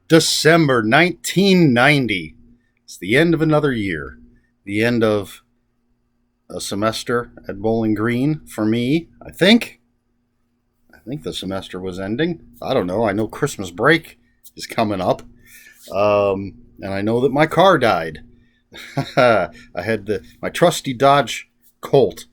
December 1990. It's the end of another year. The end of a semester at Bowling Green for me, I think. I think the semester was ending. I don't know. I know Christmas break is coming up. And I know that my car died. I had my trusty Dodge Colt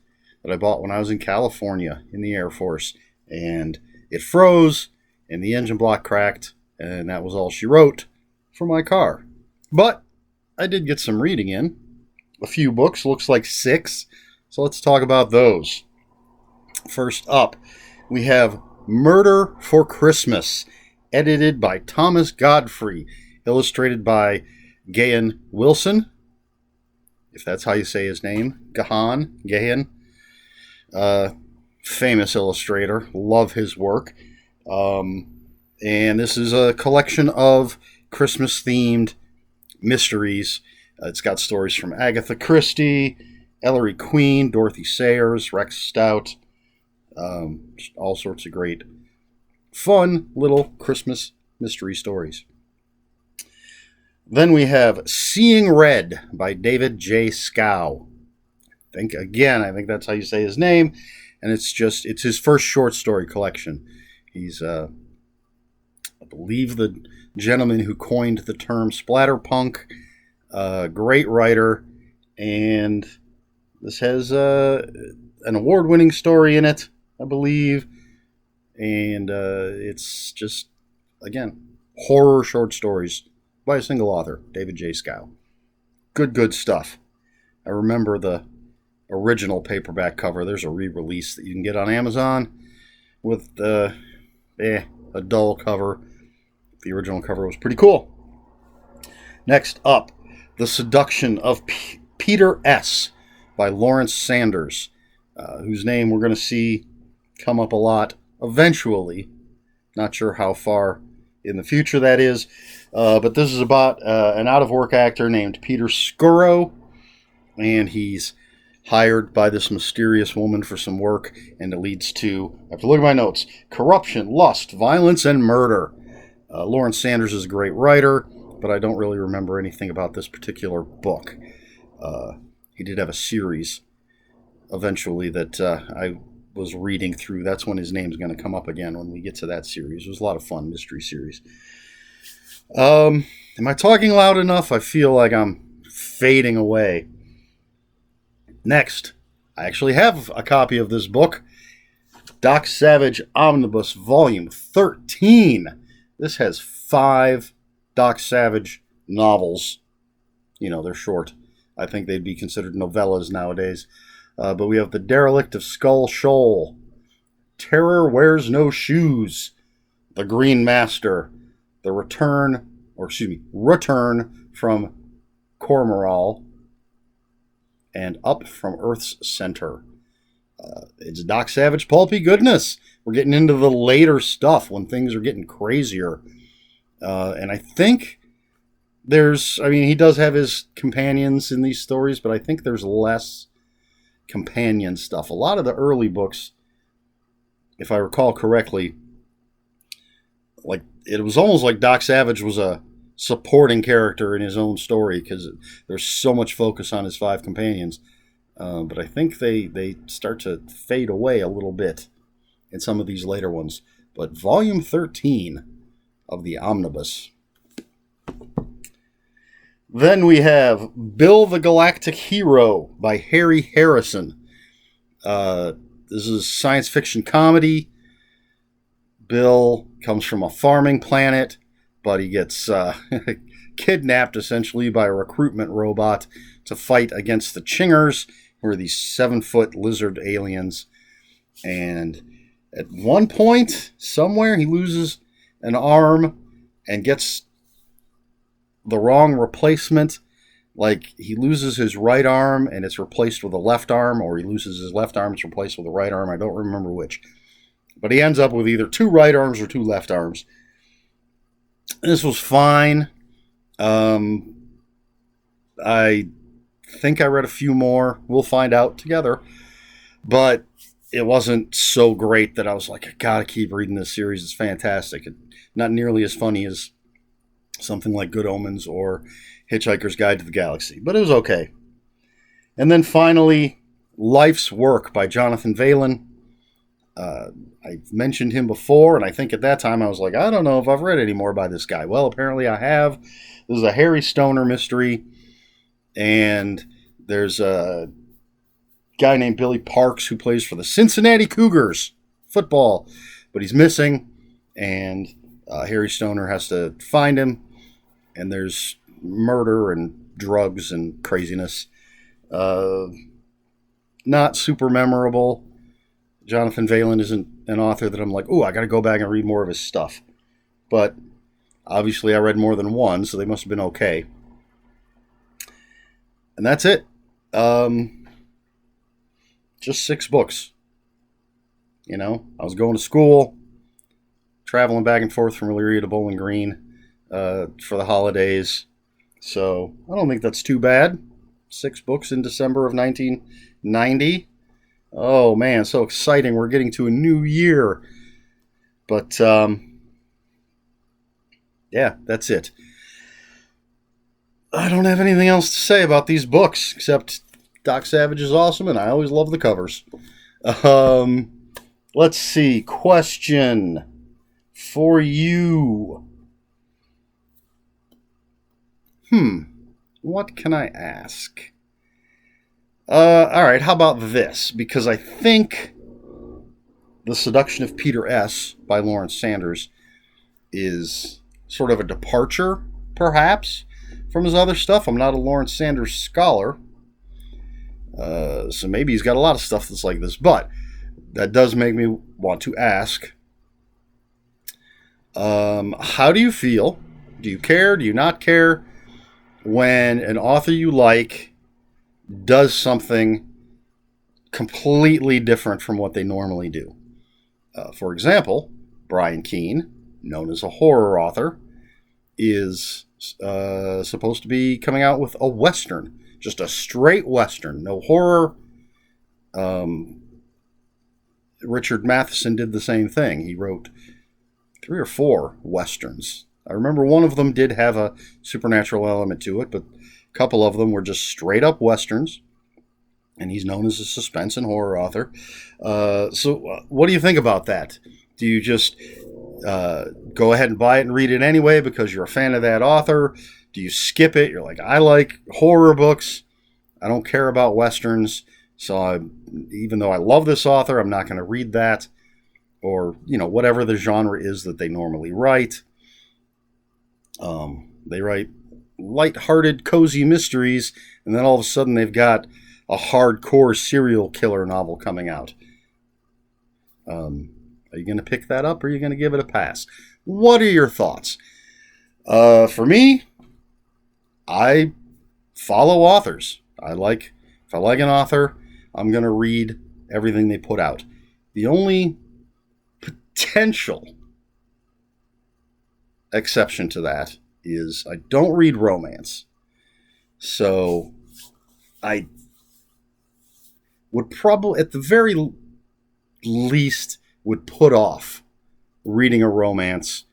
that I bought when I was in California in the Air Force. And it froze, and the engine block cracked, and that was all she wrote for my car. But I did get some reading in. A few books, looks like 6. So let's talk about those. First up, we have Murder for Christmas, edited by Thomas Godfrey, illustrated by Gahan Wilson, if that's how you say his name. Gahan. Famous illustrator. Love his work. And this is a collection of Christmas-themed mysteries. It's got stories from Agatha Christie, Ellery Queen, Dorothy Sayers, Rex Stout. Just all sorts of great, fun little Christmas mystery stories. Then we have Seeing Red by David J. Scow. I think that's how you say his name. And it's his first short story collection. He's, I believe, the gentleman who coined the term splatterpunk. Great writer. And this has an award-winning story in it, I believe. And it's just, again, horror short stories by a single author, David J. Scow. Good stuff. I remember the original paperback cover. There's a re-release that you can get on Amazon with a dull cover. The original cover was pretty cool. Next up, The Seduction of Peter S. by Lawrence Sanders, whose name we're going to see come up a lot eventually. Not sure how far in the future that is. But this is about an out-of-work actor named Peter Scurro, and he's hired by this mysterious woman for some work, and it leads to, I have to look at my notes, corruption, lust, violence, and murder. Lawrence Sanders is a great writer, but I don't really remember anything about this particular book. He did have a series eventually that I was reading through. That's when his name's going to come up again when we get to that series. It was a lot of fun, mystery series. Am I talking loud enough? I feel like I'm fading away. Next, I actually have a copy of this book, Doc Savage Omnibus Volume 13. This has 5 Doc Savage novels. You know, they're short. I think they'd be considered novellas nowadays. But we have The Derelict of Skull Shoal, Terror Wears No Shoes, The Green Master, Return from Cormoral, and Up from Earth's Center. It's Doc Savage pulpy goodness. We're getting into the later stuff when things are getting crazier. And I think he does have his companions in these stories, but I think there's less companion stuff. A lot of the early books, if I recall correctly, like it was almost like Doc Savage was a supporting character in his own story because there's so much focus on his 5 companions. But I think they start to fade away a little bit in some of these later ones. But Volume 13 of the Omnibus. Then we have Bill the Galactic Hero by Harry Harrison. This is science fiction comedy. Bill comes from a farming planet, but he gets kidnapped essentially by a recruitment robot to fight against the Chingers, who are these 7-foot lizard aliens. And at one point, somewhere, he loses an arm and gets the wrong replacement. Like, he loses his right arm and it's replaced with a left arm, or he loses his left arm, it's replaced with a right arm. I don't remember which. But he ends up with either 2 right arms or 2 left arms. This was fine. I think I read a few more. We'll find out together. But it wasn't so great that I was like, I gotta keep reading this series. It's fantastic. Not nearly as funny as something like Good Omens or Hitchhiker's Guide to the Galaxy. But it was okay. And then finally, Life's Work by Jonathan Valen. I've mentioned him before, and I think at that time I was like, I don't know if I've read any more by this guy. Well, apparently I have. This is a Harry Stoner mystery, and there's a guy named Billy Parks who plays for the Cincinnati Cougars football, but he's missing, and Harry Stoner has to find him, and there's murder and drugs and craziness. Not super memorable. Jonathan Valen isn't an author that I'm like, oh, I got to go back and read more of his stuff. But obviously I read more than one, so they must have been okay. And that's it. Just 6 books. You know, I was going to school, traveling back and forth from Elyria to Bowling Green for the holidays. So I don't think that's too bad. 6 books in December of 1990. Oh man, so exciting. We're getting to a new year. But yeah, that's it. I don't have anything else to say about these books except Doc Savage is awesome and I always love the covers. Let's see. Question for you. What can I ask? All right, how about this? Because I think The Seduction of Peter S. by Lawrence Sanders is sort of a departure, perhaps, from his other stuff. I'm not a Lawrence Sanders scholar, so maybe he's got a lot of stuff that's like this. But that does make me want to ask, how do you feel? Do you care? Do you not care when an author you like does something completely different from what they normally do? For example, Brian Keene, known as a horror author, is supposed to be coming out with a Western. Just a straight Western. No horror. Richard Matheson did the same thing. He wrote 3 or 4 Westerns. I remember one of them did have a supernatural element to it, but a couple of them were just straight up Westerns. And he's known as a suspense and horror author. So what do you think about that? Do you just go ahead and buy it and read it anyway because you're a fan of that author? Do you skip it? You're like, I like horror books. I don't care about Westerns. So even though I love this author, I'm not going to read that. Or, you know, whatever the genre is that they normally write. They write light-hearted, cozy mysteries, and then all of a sudden they've got a hardcore serial killer novel coming out. Are you going to pick that up, or are you going to give it a pass? What are your thoughts? For me, I follow authors. If I like an author, I'm going to read everything they put out. The only potential exception to that is I don't read romance. So I would probably, at the very least, would put off reading a romance,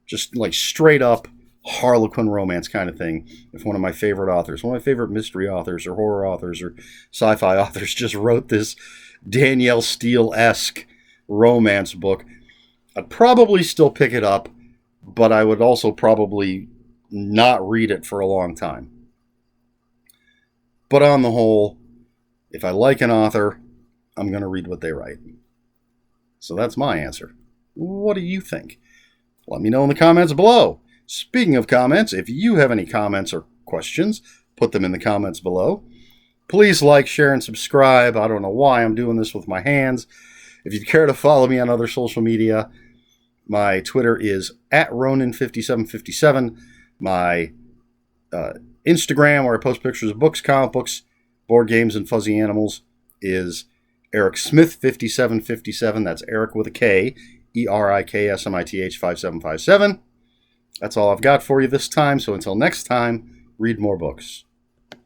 just like straight up Harlequin romance kind of thing. If one of my favorite authors, one of my favorite mystery authors or horror authors or sci-fi authors just wrote this Danielle Steele-esque romance book, I'd probably still pick it up, but I would also probably not read it for a long time. But on the whole, if I like an author, I'm going to read what they write. So that's my answer. What do you think? Let me know in the comments below. Speaking of comments, if you have any comments or questions, put them in the comments below. Please like, share, and subscribe. I don't know why I'm doing this with my hands. If you'd care to follow me on other social media, my Twitter is @Ronin5757. My Instagram, where I post pictures of books, comic books, board games, and fuzzy animals, is Eric Smith 5757. That's Eric with a K, ERIKSMITH 5757. That's all I've got for you this time. So until next time, read more books.